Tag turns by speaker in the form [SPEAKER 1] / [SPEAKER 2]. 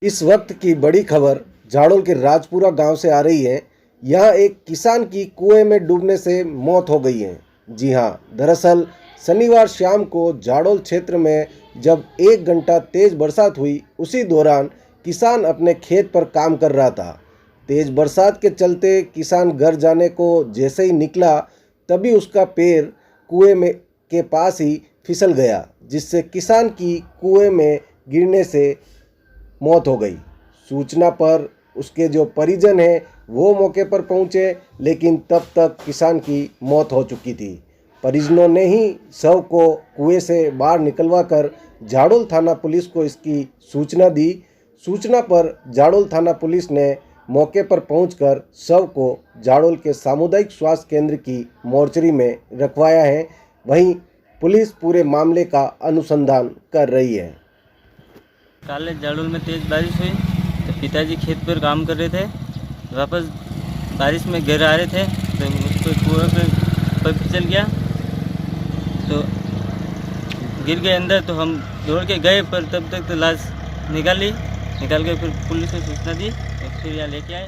[SPEAKER 1] इस वक्त की बड़ी खबर झाड़ोल के राजपुरा गांव से आ रही है। यहाँ एक किसान की कुएं में डूबने से मौत हो गई है। जी हां, दरअसल शनिवार शाम को झाड़ोल क्षेत्र में जब 1 घंटा तेज बरसात हुई, उसी दौरान किसान अपने खेत पर काम कर रहा था। तेज बरसात के चलते किसान घर जाने को जैसे ही निकला, तभी उसका पैर कुएं में के पास ही फिसल गया, जिससे किसान की कुएं में गिरने से मौत हो गई। सूचना पर उसके जो परिजन हैं वो मौके पर पहुंचे, लेकिन तब तक किसान की मौत हो चुकी थी। परिजनों ने ही शव को कुएं से बाहर निकलवाकर झाड़ोल थाना पुलिस को इसकी सूचना दी। सूचना पर झाड़ोल थाना पुलिस ने मौके पर पहुंचकर शव को झाड़ोल के सामुदायिक स्वास्थ्य केंद्र की मोर्चरी में रखवाया है। वहीं पुलिस पूरे मामले का अनुसंधान कर रही है।
[SPEAKER 2] काले झाड़ोल में तेज़ बारिश हुई तो पिताजी खेत पर काम कर रहे थे। वापस बारिश में घर आ रहे थे तो उसको कुएं पे फिसल गया तो गिर गए अंदर। तो हम दौड़ के गए, पर तब तक तो लाश निकाल के फिर पुलिस को सूचना दी और फिर यहाँ लेके आए।